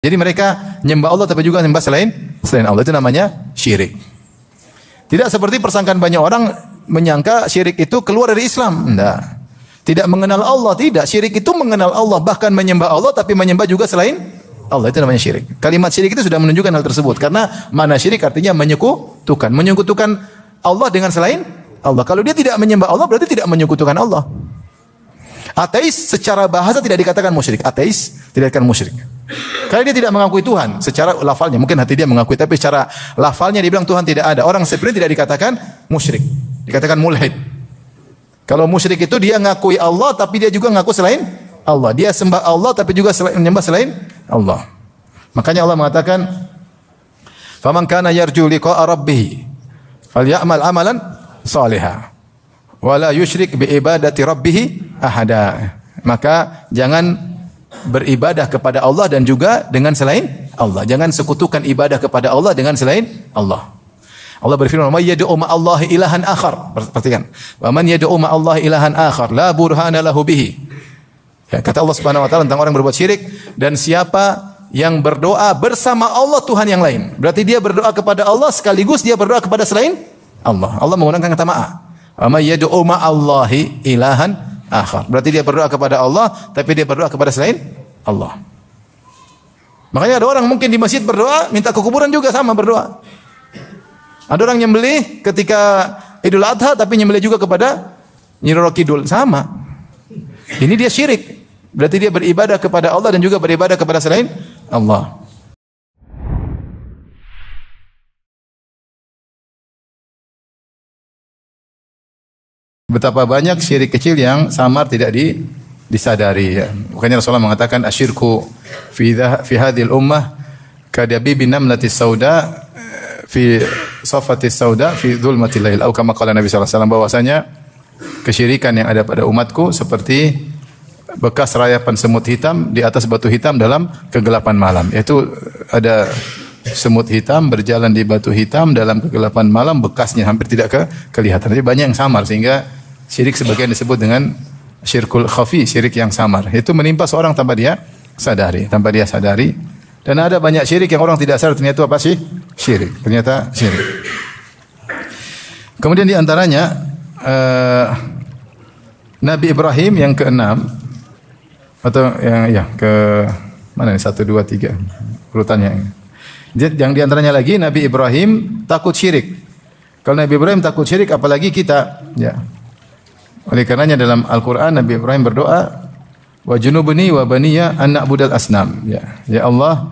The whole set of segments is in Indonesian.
Jadi mereka menyembah Allah tapi juga menyembah selain Allah. Itu namanya syirik. Tidak seperti persangkaan banyak orang menyangka syirik itu keluar dari Islam. Tidak. Tidak mengenal Allah, tidak. Syirik itu mengenal Allah, bahkan menyembah Allah tapi menyembah juga selain Allah. Itu namanya syirik. Kalimat syirik itu sudah menunjukkan hal tersebut. Karena mana syirik artinya menyekutukan. Menyekutukan Allah dengan selain Allah. Kalau dia tidak menyembah Allah berarti tidak menyekutukan Allah. Ateis secara bahasa tidak dikatakan musyrik. Ateis tidak dikatakan musyrik. Karena dia tidak mengakui Tuhan secara lafalnya. Mungkin hati dia mengakui, tapi secara lafalnya dia bilang Tuhan tidak ada. Orang seperti tidak dikatakan musyrik. Dikatakan mulhid. Kalau musyrik itu dia ngakui Allah tapi dia juga ngaku selain Allah. Dia sembah Allah tapi juga menyembah selain Allah. Makanya Allah mengatakan, "Faman kana yarju liqa'a rabbih falyamal amalan shalihan wa la yusyrik bi ibadati rabbih ahada." Maka jangan beribadah kepada Allah dan juga dengan selain Allah. Jangan sekutukan ibadah kepada Allah dengan selain Allah. Allah berfirman, "Man yad'u ma'allahi ilahan akhar." Perhatikan. "Wa man yad'u ma'allahi ilahan akhar la burhana lahu bihi." Ya, kata Allah Subhanahu wa taala tentang orang berbuat syirik, dan siapa yang berdoa bersama Allah Tuhan yang lain. Berarti dia berdoa kepada Allah sekaligus dia berdoa kepada selain Allah. Allah menggunakan kata ma'a. "Wa man yad'u ma'allahi ilahan akhar." Berarti dia berdoa kepada Allah tapi dia berdoa kepada selain Allah. Makanya ada orang mungkin di masjid berdoa minta ke kuburan juga sama berdoa. Ada orang nyembelih ketika Idul Adha tapi nyembelih juga kepada Nyi Roro Kidul, sama. Ini dia syirik. Berarti dia beribadah kepada Allah dan juga beribadah kepada selain Allah. Betapa banyak syirik kecil yang samar tidak disadari. Ya. Makanya Rasulullah mengatakan asyirku fi hadhil ummah kadabibin namlatis sauda fi safatis sauda fi dhulmatil lail. Atau kama qala Nabi sallallahu alaihi wasallam, bahwasanya kesyirikan yang ada pada umatku seperti bekas rayapan semut hitam di atas batu hitam dalam kegelapan malam. Yaitu ada semut hitam berjalan di batu hitam dalam kegelapan malam, bekasnya hampir tidak kelihatan. Jadi banyak yang samar sehingga syirik sebagian disebut dengan syirkul khafi, syirik yang samar. Itu menimpa seorang tanpa dia sadari. Dan ada banyak syirik yang orang tidak sadar ternyata apa sih? Syirik. Ternyata syirik. Kemudian di antaranya Nabi Ibrahim yang keenam atau yang ke mana nih 1 2 3 urutannya. Yang di antaranya lagi Nabi Ibrahim takut syirik. Kalau Nabi Ibrahim takut syirik apalagi kita, ya. Oleh karenanya dalam Al-Qur'an Nabi Ibrahim berdoa, "Wa junubni wa baniya an na'budal asnam." Ya. Ya Allah,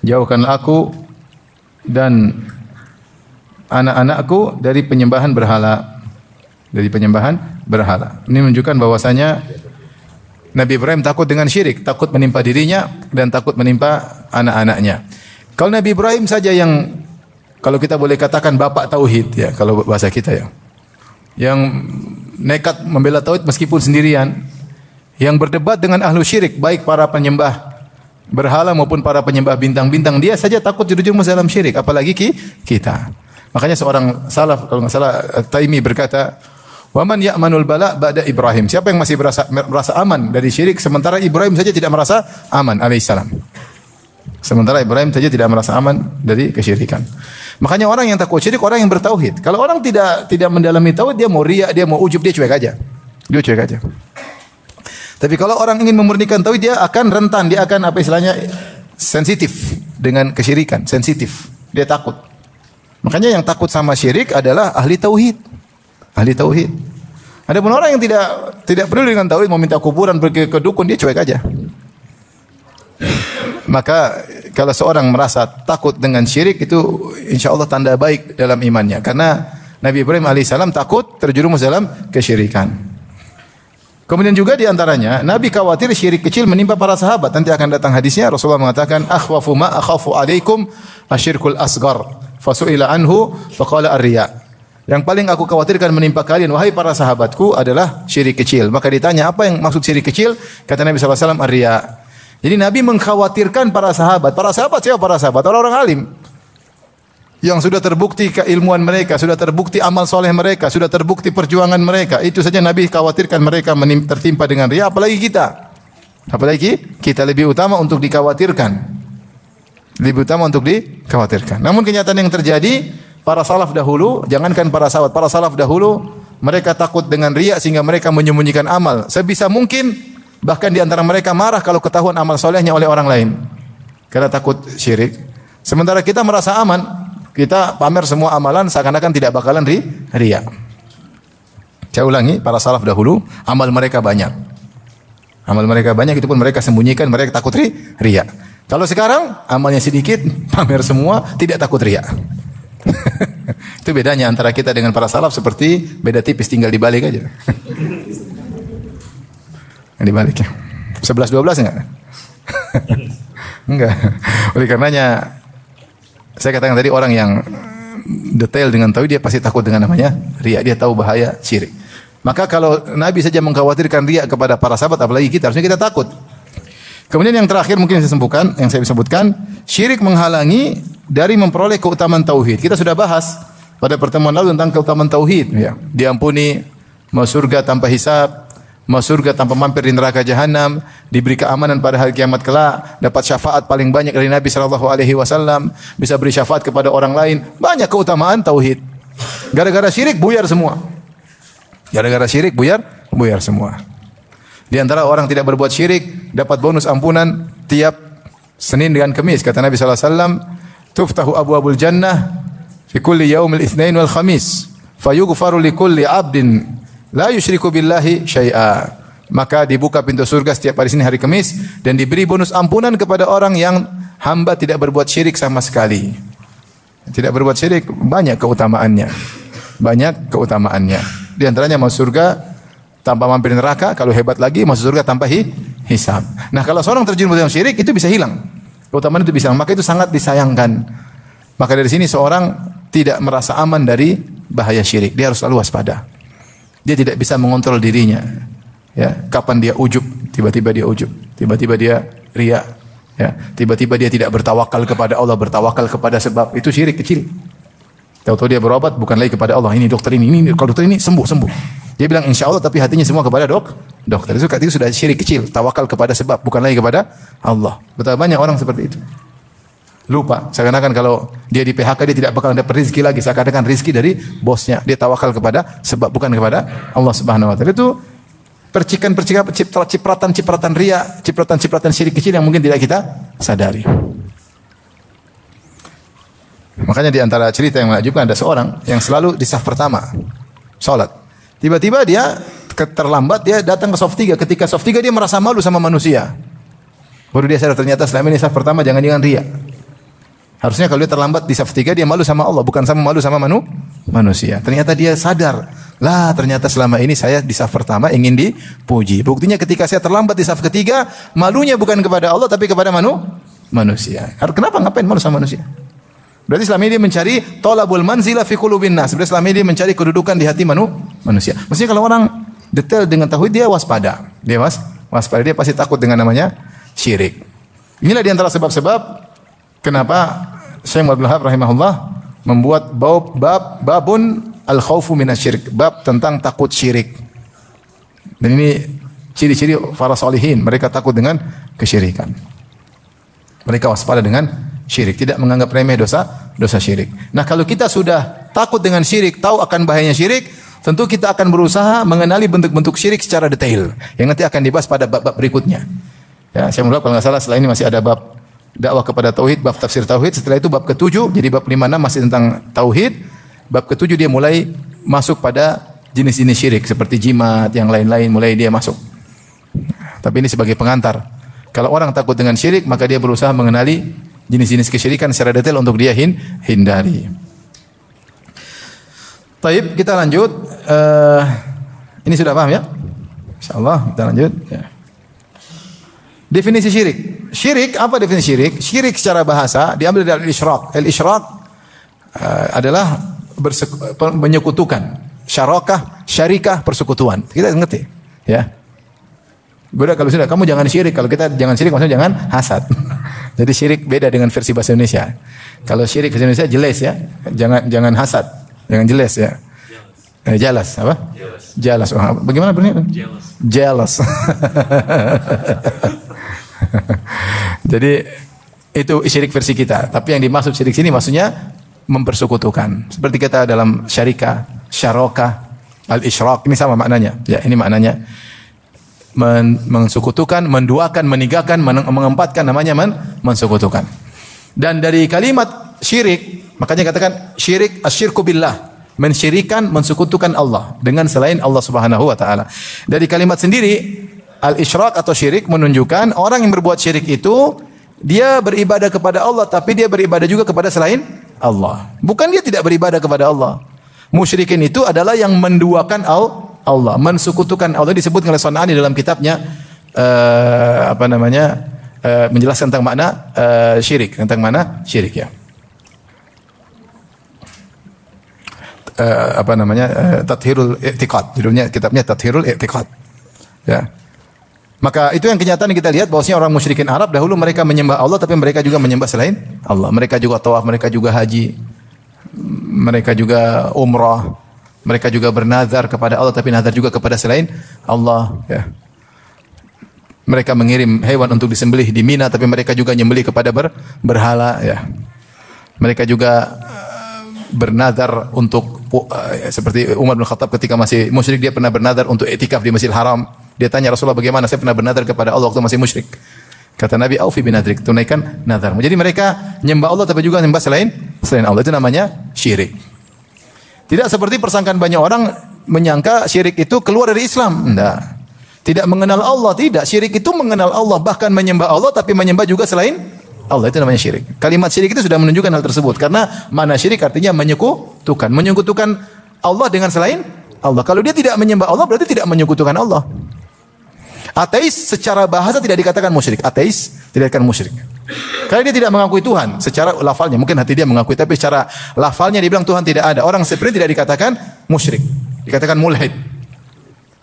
jauhkanlah aku dan anak-anakku dari penyembahan berhala. Ini menunjukkan bahwasanya Nabi Ibrahim takut dengan syirik, takut menimpa dirinya dan takut menimpa anak-anaknya. Kalau Nabi Ibrahim saja yang kalau kita boleh katakan bapak tauhid, ya, kalau bahasa kita ya. Yang nekat membela tauhid meskipun sendirian, yang berdebat dengan ahlu syirik, baik para penyembah berhala maupun para penyembah bintang-bintang, dia saja takut terjerumus dalam syirik, apalagi kita. Makanya seorang salaf, kalau enggak salah Taimi berkata, "Wa man ya'manul bala ba'da Ibrahim?" Siapa yang masih merasa aman dari syirik sementara Ibrahim saja tidak merasa aman alaihissalam. Sementara Ibrahim saja tidak merasa aman dari kesyirikan. Makanya orang yang takut syirik orang yang bertauhid. Kalau orang tidak mendalami tauhid, dia mau riya, dia mau ujub, dia cuek aja. Tapi kalau orang ingin memurnikan tauhid, dia akan rentan, dia akan apa istilahnya sensitif dengan kesyirikan, sensitif. Dia takut. Makanya yang takut sama syirik adalah ahli tauhid. Ada pun orang yang tidak peduli dengan tauhid, mau minta kuburan, pergi ke dukun, dia cuek aja. Maka kalau seorang merasa takut dengan syirik, itu insya Allah tanda baik dalam imannya. Karena Nabi Ibrahim alaihissalam takut terjerumus dalam kesyirikan. Kemudian juga diantaranya Nabi khawatir syirik kecil menimpa para sahabat. Nanti akan datang hadisnya. Rasulullah mengatakan, "Akhwafu ma akhafu alaikum asyirkul asghar." Fasu'ila anhu faqala ar-riya. Yang paling aku khawatirkan menimpa kalian wahai para sahabatku adalah syirik kecil. Maka ditanya apa yang maksud syirik kecil? Kata Nabi sallallahu alaihi wasallam ar-riya. Jadi Nabi mengkhawatirkan para sahabat. Para sahabat siapa para sahabat? Orang-orang alim. Yang sudah terbukti keilmuan mereka, sudah terbukti amal soleh mereka, sudah terbukti perjuangan mereka. Itu saja Nabi khawatirkan mereka tertimpa dengan riya, apalagi kita. Apalagi kita lebih utama untuk dikhawatirkan. Lebih utama untuk dikhawatirkan. Namun kenyataan yang terjadi, para salaf dahulu, jangankan para sahabat, para salaf dahulu, mereka takut dengan riya sehingga mereka menyembunyikan amal. Sebisa mungkin, bahkan di antara mereka marah kalau ketahuan amal solehnya oleh orang lain. Karena takut syirik. Sementara kita merasa aman, kita pamer semua amalan seakan-akan tidak bakalan riya. Saya ulangi, para salaf dahulu, amal mereka banyak. Amal mereka banyak, itu pun mereka sembunyikan, mereka takut riya. Kalau sekarang, amalnya sedikit, pamer semua, tidak takut riya. Itu bedanya antara kita dengan para salaf, seperti beda tipis, tinggal dibalik aja. Dibalik ya. 11-12 enggak? Enggak. Oleh karenanya, saya katakan tadi orang yang detail dengan tauhid, dia pasti takut dengan namanya riya. Dia tahu bahaya syirik. Maka kalau Nabi saja mengkhawatirkan riya kepada para sahabat, apalagi kita, harusnya kita takut. Kemudian yang terakhir mungkin yang saya sebutkan, syirik menghalangi dari memperoleh keutamaan tauhid. Kita sudah bahas pada pertemuan lalu tentang keutamaan tauhid. Ya. Diampuni, masuk surga tanpa hisab, masuk surga tanpa mampir di neraka jahanam, diberi keamanan pada hari kiamat kelak, dapat syafaat paling banyak dari Nabi SAW, bisa beri syafaat kepada orang lain. Banyak keutamaan tauhid. Gara-gara syirik buyar semua. Gara-gara syirik buyar semua. Di antara orang tidak berbuat syirik dapat bonus ampunan tiap Senin dengan Kamis. Kata Nabi SAW, tuftahu abwabul jannah fi kulli yaumil itsnain wal khamis fayughfaru li kulli 'abdin la yusyriku billahi syai'a. Maka dibuka pintu surga setiap hari Senin hari Kamis dan diberi bonus ampunan kepada orang yang hamba tidak berbuat syirik sama sekali. Tidak berbuat syirik banyak keutamaannya. Banyak keutamaannya. Di antaranya masuk surga tanpa mampir neraka, kalau hebat lagi masuk surga tanpa hisab. Nah, kalau seorang terjun dalam syirik itu bisa hilang. Keutamaan itu bisa hilang, maka itu sangat disayangkan. Maka dari sini seorang tidak merasa aman dari bahaya syirik. Dia harus selalu waspada. Dia tidak bisa mengontrol dirinya. Ya, kapan dia ujub, tiba-tiba dia ujub, tiba-tiba dia riya, ya, tiba-tiba dia tidak bertawakal kepada Allah, bertawakal kepada sebab. Itu syirik kecil. Tahu-tahu dia berobat bukan lagi kepada Allah. Ini dokter ini kalau dokter ini sembuh. Dia bilang insya Allah tapi hatinya semua kepada dokter. Itu sudah syirik kecil. Tawakal kepada sebab bukan lagi kepada Allah. Betapa banyak orang seperti itu. Lupa. Seakan-akan kalau dia di PHK dia tidak bakal dapat rezeki lagi. Seakan-akan rezeki dari bosnya. Dia tawakal kepada sebab bukan kepada Allah Subhanahu Wa Taala. Itu percikan-percikan cipratan riya, cipratan syirik kecil yang mungkin tidak kita sadari. Makanya di antara cerita yang menakjubkan ada seorang yang selalu di saf pertama salat. Tiba-tiba dia terlambat, dia datang ke saf 3. Ketika saf 3 dia merasa malu sama manusia. Baru dia sadar ternyata selama ini saf pertama jangan-jangan riya. Harusnya kalau dia terlambat di saf 3 dia malu sama Allah, bukan sama malu sama manusia. Ternyata dia sadar, lah ternyata selama ini saya di saf pertama ingin dipuji. Buktinya ketika saya terlambat di saf ketiga, malunya bukan kepada Allah tapi kepada manusia. Kenapa ngapain malu sama manusia? Berarti selama ini dia mencari tolabul manzilah fi qulubin nas. Berarti selama ini dia mencari kedudukan di hati manusia. Maksudnya kalau orang detail dengan tauhid dia waspada. Dia waspada, dia pasti takut dengan namanya syirik. Inilah di antara sebab-sebab kenapa Syekh Abdul Wahab rahimahullah membuat babun al-khaufu minasyirik, bab tentang takut syirik. Dan ini ciri-ciri para salihin, mereka takut dengan kesyirikan. Mereka waspada dengan syirik, tidak menganggap remeh dosa syirik. Nah, kalau kita sudah takut dengan syirik, tahu akan bahayanya syirik, tentu kita akan berusaha mengenali bentuk-bentuk syirik secara detail yang nanti akan dibahas pada bab-bab berikutnya. Ya, saya menurut kalau nggak salah setelah ini masih ada bab dakwah kepada tauhid, bab tafsir tauhid, setelah itu bab ke-7, jadi bab 5-6 masih tentang tauhid. Bab ke-7 dia mulai masuk pada jenis-jenis syirik seperti jimat, yang lain-lain mulai dia masuk. Tapi ini sebagai pengantar. Kalau orang takut dengan syirik, maka dia berusaha mengenali jenis-jenis kesyirikan secara detail untuk dia hindari. Taib, kita lanjut. Ini sudah paham ya? Insyaallah kita lanjut. Ya. Definisi syirik. Syirik, apa definisi syirik? Syirik secara bahasa diambil dari al-isyrak. Al-isyrak adalah menyekutukan. Syarikah, persekutuan. Kita ngerti, ya. Beda kalau sudah kamu jangan syirik. Kalau kita jangan syirik maksudnya jangan hasad. Jadi syirik beda dengan versi bahasa Indonesia. Kalau syirik bahasa Indonesia jelas ya. Jangan hasad. Jangan jelas ya. Jealous apa? Jealous. Oh, bagaimana bunyinya? Jealous. Jadi itu syirik versi kita. Tapi yang dimaksud syirik sini maksudnya mempersekutukan. Seperti kita dalam syarikah, syarokah, al-isyraq, ini sama maknanya. Ya, ini maknanya mensekutukan, menduakan, menigakan, mengempatkan, namanya mensekutukan. Dan dari kalimat syirik, makanya katakan syirik, asyirku billah, mensyirikan, mensekutukan Allah dengan selain Allah Subhanahu wa taala. Dari kalimat sendiri al-isyraq atau syirik menunjukkan orang yang berbuat syirik itu dia beribadah kepada Allah tapi dia beribadah juga kepada selain Allah. Bukan dia tidak beribadah kepada Allah. Musyrikin itu adalah yang menduakan Allah, mensekutukan Allah. Disebut oleh San'ani dalam kitabnya menjelaskan tentang makna syirik, tentang makna syirik ya. Tathhirul I'tiqad. Judulnya kitabnya Tathhirul I'tiqad. Ya. Maka itu yang kenyataan kita lihat bahwasanya orang musyrikin Arab dahulu mereka menyembah Allah tapi mereka juga menyembah selain Allah. Mereka juga tawaf, mereka juga haji, mereka juga umrah, mereka juga bernazar kepada Allah tapi nazar juga kepada selain Allah. Ya. Mereka mengirim hewan untuk disembelih di Mina tapi mereka juga menyembelih kepada berhala. Ya. Mereka juga bernazar untuk seperti Umar bin Khattab ketika masih musyrik dia pernah bernazar untuk iktikaf di Masjidil Haram. Dia tanya Rasulullah bagaimana saya pernah bernazar kepada Allah waktu masih musyrik. Kata Nabi aufi binadrik, tunaikan nazar. Jadi mereka menyembah Allah tapi juga menyembah selain Allah. Itu namanya syirik. Tidak seperti persangkaan banyak orang menyangka syirik itu keluar dari Islam. Tidak. Tidak mengenal Allah, tidak. Syirik itu mengenal Allah bahkan menyembah Allah tapi menyembah juga selain Allah, itu namanya syirik. Kalimat syirik itu sudah menunjukkan hal tersebut karena mana syirik artinya menyekutukan Allah dengan selain Allah. Kalau dia tidak menyembah Allah berarti tidak menyekutukan Allah. Ateis secara bahasa tidak dikatakan musyrik. Ateis tidak dikatakan musyrik. Karena dia tidak mengakui Tuhan secara lafalnya. Mungkin hati dia mengakui tapi secara lafalnya dia bilang Tuhan tidak ada. Orang seperti tidak dikatakan musyrik. Dikatakan mulhid.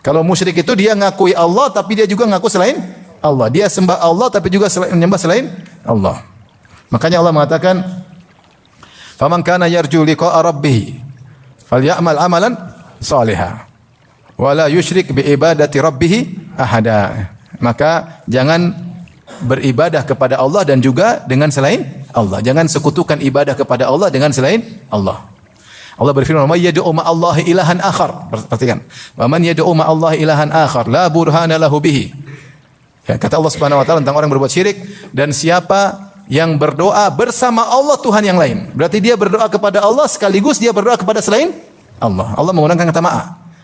Kalau musyrik itu dia ngakui Allah tapi dia juga ngaku selain Allah. Dia sembah Allah tapi juga menyembah selain Allah. Makanya Allah mengatakan, "Faman kana yarju liqa'a rabbih falyamal amalan shalihan wa la yusyrik bi ibadati rabbih ahada." Maka jangan beribadah kepada Allah dan juga dengan selain Allah. Jangan sekutukan ibadah kepada Allah dengan selain Allah. Allah berfirman, "Man yad'u ma'allahi ilahan akhar." Perhatikan. "Wa man yad'u ma'allahi ilahan akhar la burhana lahu bihi." Ya, kata Allah Subhanahu wa taala tentang orang berbuat syirik, dan siapa yang berdoa bersama Allah Tuhan yang lain. Berarti dia berdoa kepada Allah sekaligus dia berdoa kepada selain Allah. Allah menggunakan kata ma'a.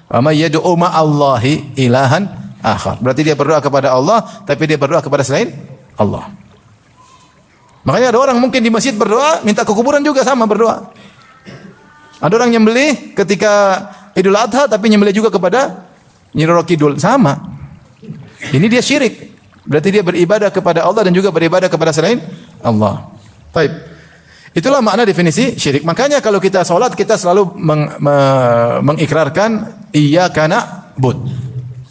Wa may yad'u ma'allahi ilahan akhar. Berarti dia berdoa kepada Allah tapi dia berdoa kepada selain Allah. Makanya ada orang mungkin di masjid berdoa minta ke kuburan juga sama berdoa. Ada orang nyembelih ketika Idul Adha tapi nyembelih juga kepada Nyi Roro Kidul, sama. Ini dia syirik. Berarti dia beribadah kepada Allah dan juga beribadah kepada selain Allah. Baik. Itulah makna definisi syirik. Makanya kalau kita salat kita selalu mengikrarkan iyyaka na'bud.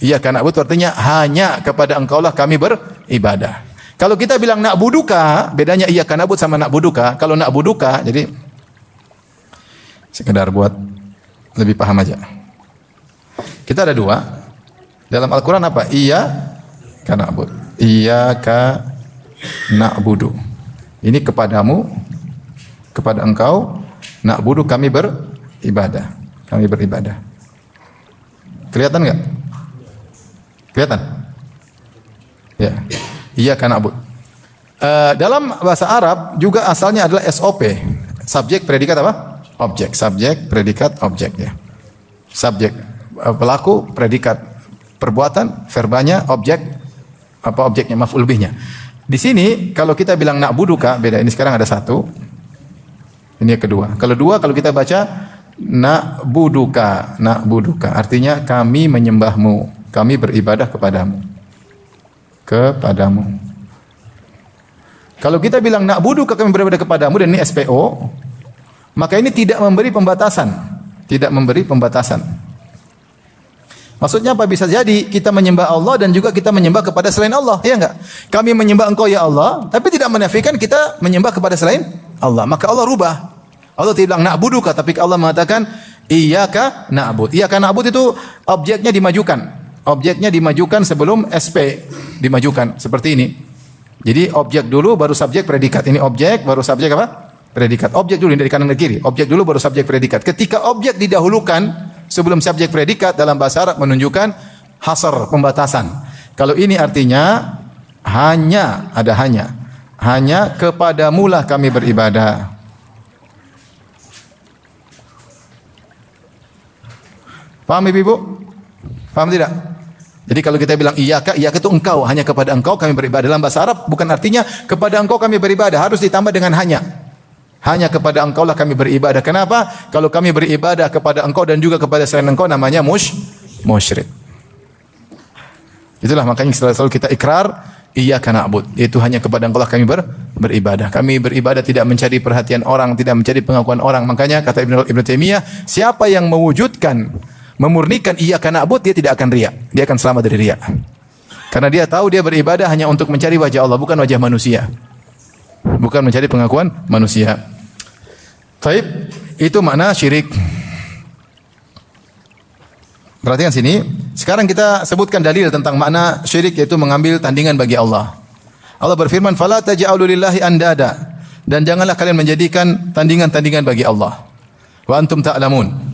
Iyyaka na'bud artinya hanya kepada Engkaulah kami beribadah. Kalau kita bilang na'buduka, bedanya iyyaka na'bud sama na'buduka. Kalau na'buduka jadi sekedar buat lebih paham aja. Kita ada dua. Dalam Al-Quran apa? Iyyaka na'bud. Iyyaka na'budu. Ini kepadamu, kepada engkau, na'budu kami beribadah. Kami beribadah. Kelihatan enggak? Kelihatan? Ya. Iyyaka na'bud. Dalam bahasa Arab juga asalnya adalah SOP. Subjek, predikat apa? Objek. Subjek, predikat, objek ya. Subjek, pelaku, predikat, perbuatan, verbanya, objek, apa objeknya, maf'ul bihnya. Di sini kalau kita bilang na'buduka, beda. Ini sekarang ada satu. Ini yang kedua. Kalau dua, kalau kita baca na'buduka, na'buduka artinya kami menyembahmu, kami beribadah kepadamu. Kepadamu. Kalau kita bilang na'buduka kami beribadah kepadamu dan ini SPO, maka ini tidak memberi pembatasan. Tidak memberi pembatasan. Maksudnya apa? Bisa jadi kita menyembah Allah dan juga kita menyembah kepada selain Allah, ya enggak? Kami menyembah Engkau ya Allah, tapi tidak menafikan kita menyembah kepada selain Allah. Maka Allah rubah. Allah tidak bilang na'buduka, tapi Allah mengatakan iyyaka na'bud. Iyyaka na'bud itu objeknya dimajukan. Objeknya dimajukan sebelum SP dimajukan seperti ini. Jadi objek dulu baru subjek predikat. Ini objek baru subjek apa? Predikat. Objek dulu dari kanan ke kiri. Objek dulu baru subjek predikat. Ketika objek didahulukan sebelum subjek predikat dalam bahasa Arab menunjukkan hasar, pembatasan. Kalau ini artinya hanya, ada hanya. Hanya kepadamulah kami beribadah. Paham Ibu? Paham tidak? Jadi kalau kita bilang iyyaka, iyyaka itu engkau, hanya kepada engkau kami beribadah. Dalam bahasa Arab bukan artinya kepada engkau kami beribadah, harus ditambah dengan hanya. Hanya kepada engkau lah kami beribadah. Kenapa? Kalau kami beribadah kepada engkau dan juga kepada selain engkau namanya musyrik. Itulah makanya selalu kita ikrar iyyaka na'bud. Itu hanya kepada engkau lah kami beribadah. Kami beribadah tidak mencari perhatian orang, tidak mencari pengakuan orang. Makanya kata Ibnu Taimiyah, siapa yang mewujudkan, memurnikan iyyaka na'bud, dia tidak akan riya. Dia akan selamat dari riya. Karena dia tahu dia beribadah hanya untuk mencari wajah Allah, bukan wajah manusia. Bukan mencari pengakuan manusia. Taib, itu makna syirik. Perhatikan sini. Sekarang kita sebutkan dalil tentang makna syirik, yaitu mengambil tandingan bagi Allah. Allah berfirman, "Fala taj'alu lillahi andada." Dan janganlah kalian menjadikan tandingan-tandingan bagi Allah. Wa antum ta'lamun.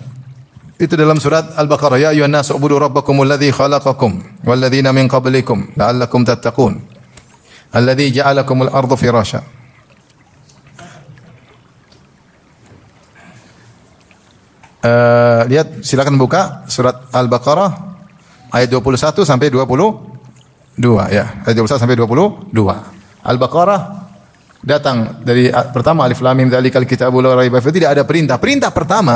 Itu dalam surat Al-Baqarah, "Ya ayyuhan nas ubudu rabbakumul ladzi khalaqakum wal ladzina min qablikum la'allakum tattaqun. Alladzi ja'alakumul arda firasya." Lihat, silakan buka surat Al-Baqarah ayat 21 sampai 22 ya. Ayat 21 sampai 22. Al-Baqarah datang dari pertama alif lam mim dzalikal kitabul la raiba fihi, tidak ada perintah. Perintah pertama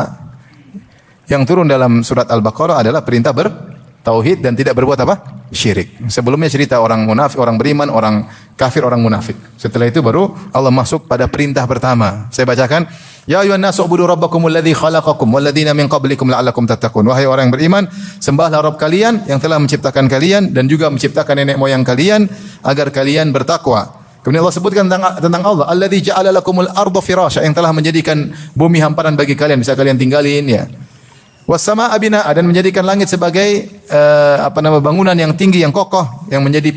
yang turun dalam surat Al-Baqarah adalah perintah bertauhid dan tidak berbuat apa? Syirik. Sebelumnya cerita orang munafik, orang beriman, orang kafir, orang munafik. Setelah itu baru Allah masuk pada perintah pertama. Saya bacakan, "Ya ayyuhan nasu ubudu rabbakumul ladzi khalaqakum wal ladzina min qablikum la'allakum tattaqun." Wahai orang yang beriman, sembahlah Rabb kalian yang telah menciptakan kalian dan juga menciptakan nenek moyang kalian agar kalian bertakwa. Kemudian Allah sebutkan tentang Allah, "Alladzi ja'ala lakumul arda firasya," yang telah menjadikan bumi hamparan bagi kalian, bisa kalian tinggalin ya. "Was-samaa'a binaa'a," dan menjadikan langit sebagai bangunan yang tinggi, yang kokoh, yang menjadi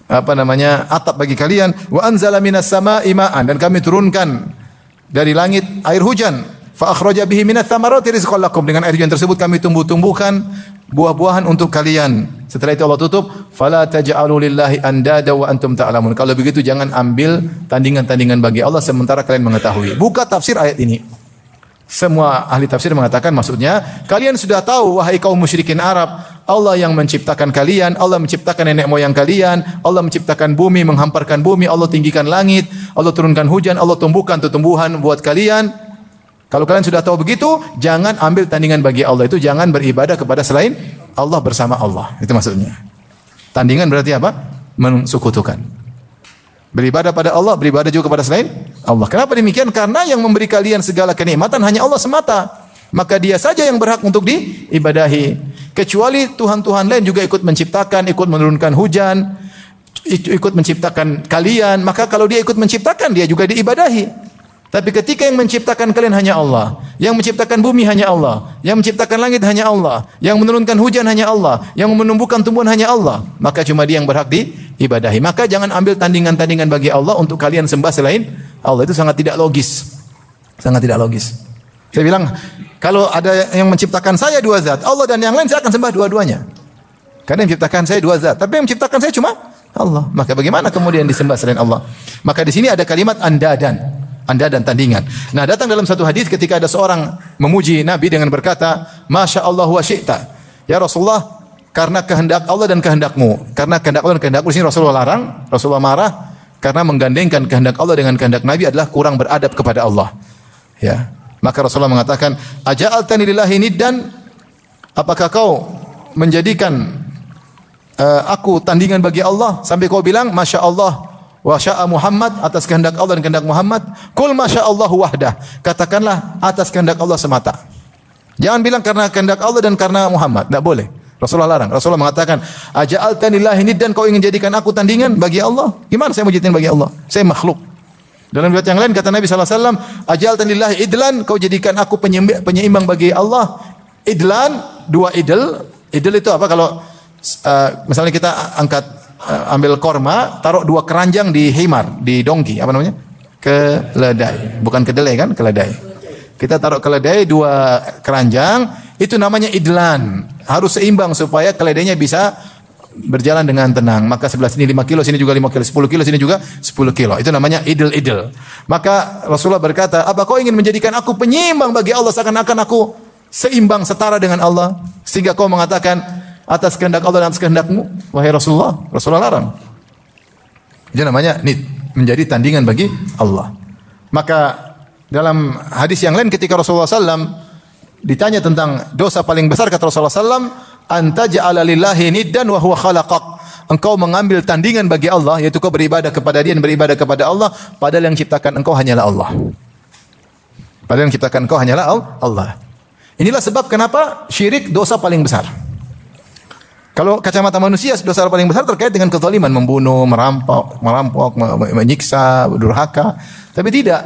atap bagi kalian. "Wa anzala minas samaa'i ma'an," dan kami turunkan dari langit air hujan. "Fa akhraja bihi minats tsamarati rizqan lakum," dengan air hujan tersebut kami tumbuh-tumbuhkan buah-buahan untuk kalian. Setelah itu Allah tutup, "Fala taj'alu lillahi andada wa antum ta'lamun." Kalau begitu jangan ambil tandingan-tandingan bagi Allah sementara kalian mengetahui. Buka tafsir ayat ini. Semua ahli tafsir mengatakan maksudnya, kalian sudah tahu wahai kaum musyrikin Arab, Allah yang menciptakan kalian, Allah menciptakan nenek moyang kalian, Allah menciptakan bumi, menghamparkan bumi, Allah tinggikan langit, Allah turunkan hujan, Allah tumbuhkan tumbuhan buat kalian. Kalau kalian sudah tahu begitu, jangan ambil tandingan bagi Allah. Itu jangan beribadah kepada selain Allah bersama Allah. Itu maksudnya. Tandingan berarti apa? Mensekutukan. Beribadah pada Allah, beribadah juga kepada selain Allah. Kenapa demikian? Karena yang memberi kalian segala kenikmatan hanya Allah semata. Maka dia saja yang berhak untuk diibadahi. Kecuali Tuhan-Tuhan lain juga ikut menciptakan, ikut menurunkan hujan, ikut menciptakan kalian. Maka kalau dia ikut menciptakan, dia juga diibadahi. Tapi ketika yang menciptakan kalian hanya Allah, yang menciptakan bumi hanya Allah, yang menciptakan langit hanya Allah, yang menurunkan hujan hanya Allah, yang menumbuhkan tumbuhan hanya Allah, maka cuma dia yang berhak diibadahi. Maka jangan ambil tandingan-tandingan bagi Allah untuk kalian sembah selain Allah. Itu sangat tidak logis. Sangat tidak logis. Saya bilang, kalau ada yang menciptakan saya dua zat, Allah dan yang lain, saya akan sembah dua-duanya. Karena yang menciptakan saya dua zat, tapi yang menciptakan saya cuma Allah. Maka bagaimana kemudian disembah selain Allah? Maka di sini ada kalimat andadan. Anda dan tandingan. Nah, datang dalam satu hadis ketika ada seorang memuji Nabi dengan berkata, "Masya Allah wa syi'ta." Ya Rasulullah, karena kehendak Allah dan kehendakmu. Karena kehendak Allah dan kehendakmu, di sini Rasulullah larang, Rasulullah marah karena menggandengkan kehendak Allah dengan kehendak Nabi adalah kurang beradab kepada Allah. Ya. Maka Rasulullah mengatakan, "Aja'altani lillahi niddan?" Apakah kau menjadikan aku tandingan bagi Allah sampai kau bilang, "Masya Allah wa sya'a Muhammad," atas kehendak Allah dan kehendak Muhammad. "Qul masya Allah wahdah." Katakanlah atas kehendak Allah semata. Jangan bilang karena kehendak Allah dan karena Muhammad. Tidak boleh. Rasulullah larang. Rasulullah mengatakan, "Aja'altani lillahi niddan," kau ingin jadikan aku tandingan bagi Allah? Gimana saya mau jadikan bagi Allah? Saya makhluk. Dalam riwayat yang lain kata Nabi sallallahu alaihi wasallam, "Ajaltan lillahi idlan," kau jadikan aku penyeimbang bagi Allah. Idlan, dua idel. Idel itu apa? Kalau misalnya kita ambil korma, taruh dua keranjang di himar, di dongki, apa namanya? Keledai. Bukan kedelai kan? Keledai. Kita taruh keledai dua keranjang, itu namanya idlan. Harus seimbang supaya keledainya bisa berjalan dengan tenang. Maka sebelah sini 5 kilo, sini juga 5 kilo, 10 kilo, sini juga 10 kilo. Itu namanya idel-idel. Maka Rasulullah berkata, apa kau ingin menjadikan aku penyeimbang bagi Allah seakan-akan aku seimbang setara dengan Allah? Sehingga kau mengatakan atas kehendak Allah dan atas kehendakmu, wahai Rasulullah. Rasulullah larang. Itu namanya nid, menjadi tandingan bagi Allah. Maka dalam hadis yang lain ketika Rasulullah SAW ditanya tentang dosa paling besar, kata Rasulullah SAW, anta ja'ala lillahi niddan wa huwa khalaqak. Engkau mengambil tandingan bagi Allah, yaitu kau beribadah kepada Dia dan beribadah kepada Allah, padahal yang ciptakan engkau hanyalah Allah. Padahal yang ciptakan engkau hanyalah Allah. Inilah sebab kenapa syirik dosa paling besar. Kalau kacamata manusia, dosa paling besar terkait dengan kezaliman, membunuh, merampok, menyiksa, durhaka. Tapi tidak.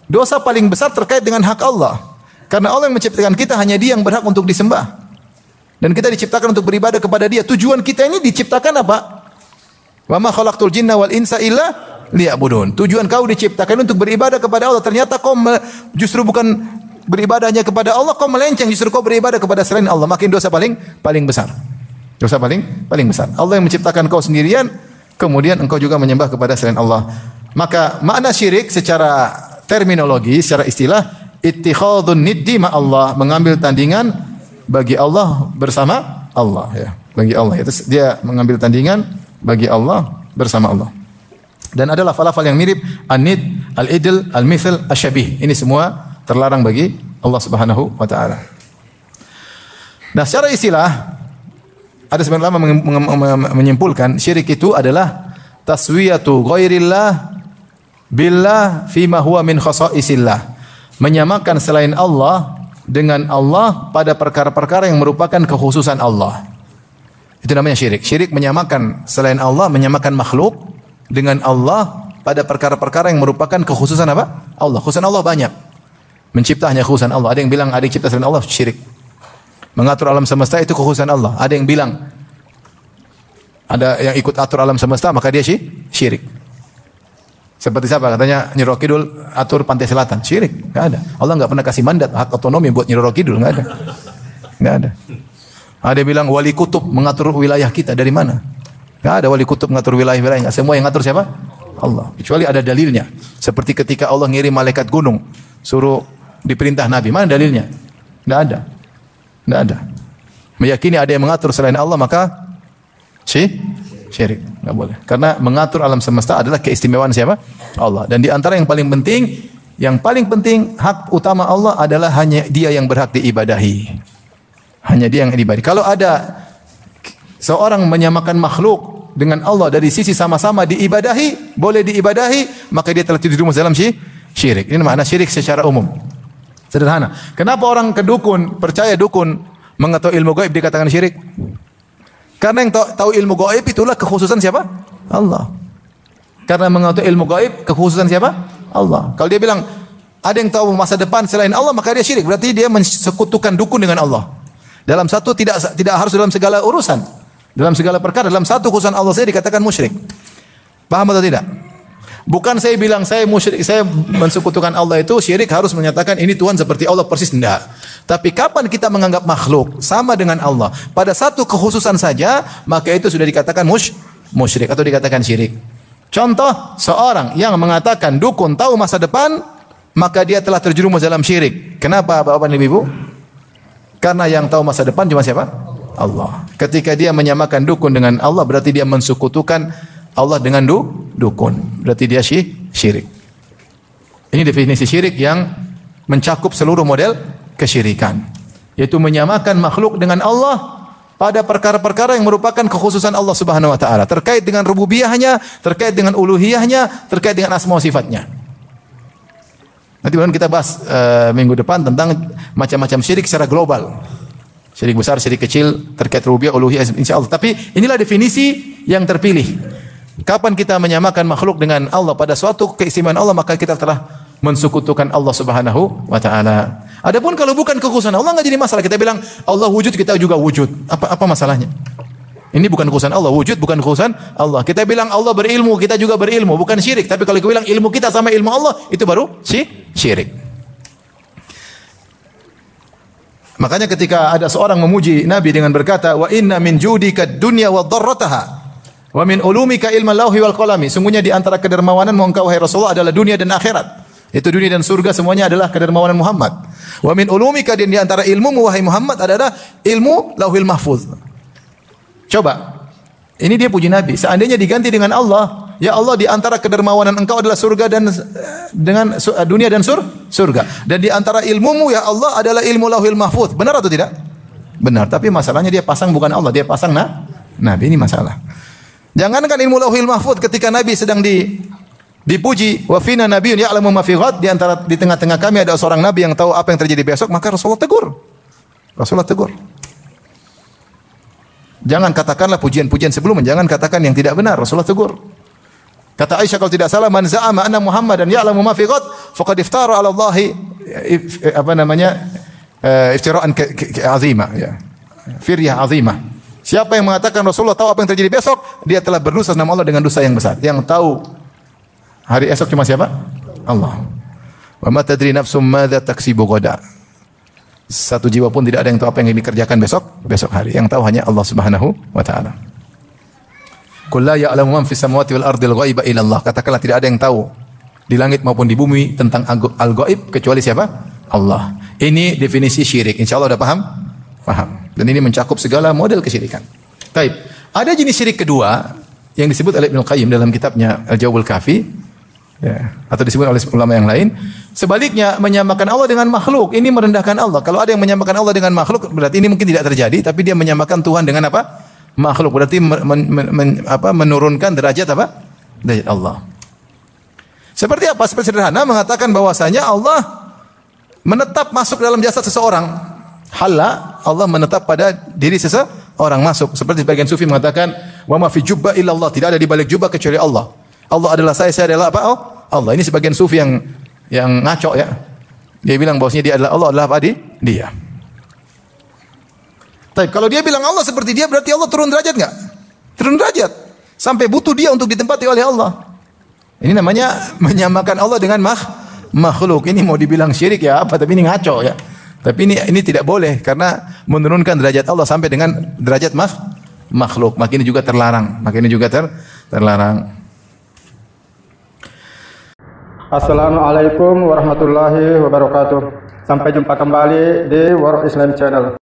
Dosa paling besar terkait dengan hak Allah. Karena Allah yang menciptakan kita, hanya Dia yang berhak untuk disembah. Dan kita diciptakan untuk beribadah kepada Dia. Tujuan kita ini diciptakan apa? Wa ma khalaqtul jinna wal insa illa liya'budun. Tujuan kau diciptakan untuk beribadah kepada Allah. Ternyata kau justru bukan beribadahnya kepada Allah, kau melenceng, justru kau beribadah kepada selain Allah. Makin dosa paling besar. Dosa paling besar. Allah yang menciptakan kau sendirian, kemudian engkau juga menyembah kepada selain Allah. Maka makna syirik secara terminologi, secara istilah, ittikhadun niddi ma Allah, mengambil tandingan bagi Allah bersama Allah, ya. Bagi Allah, itu dia mengambil tandingan bagi Allah bersama Allah. Dan ada lafal-lafal yang mirip, an-nid, al-idl, al-mithl, asy-syabih. Ini semua terlarang bagi Allah Subhanahu wa taala. Nah, secara istilah ada sebagian ulama menyimpulkan syirik itu adalah taswiyatu ghairillah billah fima huwa min khasaisillah. Menyamakan selain Allah dengan Allah pada perkara-perkara yang merupakan kekhususan Allah. Itu namanya syirik. Syirik menyamakan selain Allah, menyamakan makhluk dengan Allah pada perkara-perkara yang merupakan kekhususan apa? Allah. Kekhususan Allah banyak. Mencipta hanya kekhususan Allah. Ada yang bilang ada yang cipta selain Allah, syirik. Mengatur alam semesta itu kekhususan Allah. Ada yang bilang ada yang ikut atur alam semesta, maka dia syirik. Seperti siapa? Katanya Nyi Roro Kidul atur pantai selatan. Syirik. Enggak ada. Allah enggak pernah kasih mandat hak otonomi buat Nyi Roro Kidul, enggak ada. Enggak ada. Ada yang bilang wali kutub mengatur wilayah kita, dari mana? Enggak ada wali kutub mengatur wilayah-wilayah. Enggak. Semua yang ngatur siapa? Allah. Kecuali ada dalilnya. Seperti ketika Allah ngirim malaikat gunung, suruh diperintah Nabi. Mana dalilnya? Enggak ada. Enggak ada. Meyakini ada yang mengatur selain Allah, maka syirik. Enggak boleh. Karena mengatur alam semesta adalah keistimewaan siapa? Allah. Dan di antara yang paling penting hak utama Allah adalah hanya Dia yang berhak diibadahi. Hanya Dia yang diibadahi. Kalau ada seorang menyamakan makhluk dengan Allah dari sisi sama-sama diibadahi, boleh diibadahi, maka dia telah terjerumus dalam syirik. Ini makna syirik secara umum. Sederhana. Kenapa orang ke dukun, percaya dukun, mengetahui ilmu gaib dikatakan syirik? Karena yang tahu ilmu gaib itulah kekhususan siapa? Allah. Karena mengetahui ilmu gaib kekhususan siapa? Allah. Kalau dia bilang ada yang tahu masa depan selain Allah, maka dia syirik. Berarti dia mensekutukan dukun dengan Allah. Dalam satu tidak harus dalam segala urusan, dalam segala perkara, dalam satu kekhususan Allah saja dikatakan musyrik. Paham atau tidak? Bukan saya bilang saya musyrik, saya mensekutukan Allah itu syirik harus menyatakan ini Tuhan seperti Allah persis, enggak. Tapi kapan kita menganggap makhluk sama dengan Allah pada satu kekhususan saja, maka itu sudah dikatakan musyrik atau dikatakan syirik. Contoh, seorang yang mengatakan dukun tahu masa depan, maka dia telah terjerumus dalam syirik. Kenapa Bapak dan Ibu? Karena yang tahu masa depan cuma siapa? Allah. Ketika dia menyamakan dukun dengan Allah, berarti dia mensekutukan Allah dengan dukun. Berarti dia syirik. Ini definisi syirik yang mencakup seluruh model kesyirikan, yaitu menyamakan makhluk dengan Allah pada perkara-perkara yang merupakan kekhususan Allah Subhanahu wa taala, terkait dengan rububiyahnya, terkait dengan uluhiyahnya, terkait dengan asma wa sifatnya. Nanti kita bahas minggu depan tentang macam-macam syirik secara global. Syirik besar, syirik kecil, terkait rububiyah, uluhiyah, insyaallah. Tapi inilah definisi yang terpilih. Kapan kita menyamakan makhluk dengan Allah pada suatu keistimewaan Allah, maka kita telah mensekutukan Allah Subhanahu wa taala. Adapun kalau bukan kekhususan Allah enggak jadi masalah. Kita bilang Allah wujud, kita juga wujud. Apa masalahnya? Ini bukan kekhususan Allah, wujud bukan kekhususan Allah. Kita bilang Allah berilmu, kita juga berilmu, bukan syirik. Tapi kalau kita bilang ilmu kita sama ilmu Allah, itu baru syirik. Makanya ketika ada seorang memuji Nabi dengan berkata, "Wa inna min judika dunya wa dharrataha, wa min ulumika ilmal lauhi wal qalami." Sungguhnya di antara kedermawananmu engkau wahai Rasulullah adalah dunia dan akhirat. Itu dunia dan surga semuanya adalah kedermawanan Muhammad. Wa min ulumika, dan di antara ilmumu wahai Muhammad adalah ilmu Lauhil Mahfuz. Coba, ini dia puji Nabi. Seandainya diganti dengan Allah, ya Allah, di antara kedermawanan engkau adalah surga dan dengan dunia dan surga. Dan di antara ilmumu ya Allah adalah ilmu Lauhil Mahfuz. Benar atau tidak? Benar. Tapi masalahnya dia pasang bukan Allah, dia pasang Nabi. Ini masalah. Jangankan ilmu Lauhil Mahfuz, ketika Nabi sedang dipuji, wa fina nabiyyun ya'lamu ma fi ghad, di tengah-tengah kami ada seorang nabi yang tahu apa yang terjadi besok, maka Rasulullah tegur. Jangan katakanlah pujian-pujian sebelumnya, jangan katakan yang tidak benar. Rasulullah tegur. Kata Aisyah kalau tidak salah, man za'ama anna Muhammadan ya'lamu ma fi ghad faqad iftara 'ala Allah iftira'an azima, ya. Firyah azimah. Siapa yang mengatakan Rasulullah tahu apa yang terjadi besok, dia telah berdosa nama Allah dengan dosa yang besar. Yang tahu hari esok cuma siapa? Allah. Wa ma tadri nafsum madza taksibu ghada. Satu jiwa pun tidak ada yang tahu apa yang dikerjakan besok hari. Yang tahu hanya Allah Subhanahu wa taala. Qul la ya'lamu man fis samawati wal ardil ghaiba illa Allah. Katakanlah tidak ada yang tahu di langit maupun di bumi tentang al-ghaib kecuali siapa? Allah. Ini definisi syirik. Insyaallah sudah paham? Paham. Dan ini mencakup segala model kesyirikan. Baik. Ada jenis syirik kedua yang disebut oleh Ibnu Qayyim dalam kitabnya Al-Jawabul Kafi. Ya, atau disebut oleh ulama yang lain. Sebaliknya, menyamakan Allah dengan makhluk, ini merendahkan Allah. Kalau ada yang menyamakan Allah dengan makhluk, berarti ini mungkin tidak terjadi, tapi dia menyamakan Tuhan dengan apa? Makhluk. Berarti menurunkan derajat apa? Derajat Allah. Seperti apa? Seperti sederhana mengatakan bahwasanya Allah menetap masuk dalam jasad seseorang. Halla, Allah menetap pada diri seseorang masuk. Seperti sebagian sufi mengatakan, wa ma fi jubba illa Allah, tidak ada di balik jubah kecuali Allah. Allah adalah saya adalah apa? Oh, Allah. Ini sebagian sufi yang ngaco ya. Dia bilang bahwasanya dia adalah Allah adalah apa? Dia. Tapi kalau dia bilang Allah seperti dia, berarti Allah turun derajat enggak? Turun derajat. Sampai butuh dia untuk ditempati oleh Allah. Ini namanya menyamakan Allah dengan makhluk. Ini mau dibilang syirik ya apa? Tapi ini ngaco ya. Tapi ini tidak boleh karena menurunkan derajat Allah sampai dengan derajat makhluk. Maka ini juga terlarang. Terlarang. Assalamualaikum warahmatullahi wabarakatuh. Sampai jumpa kembali di War Islam Channel.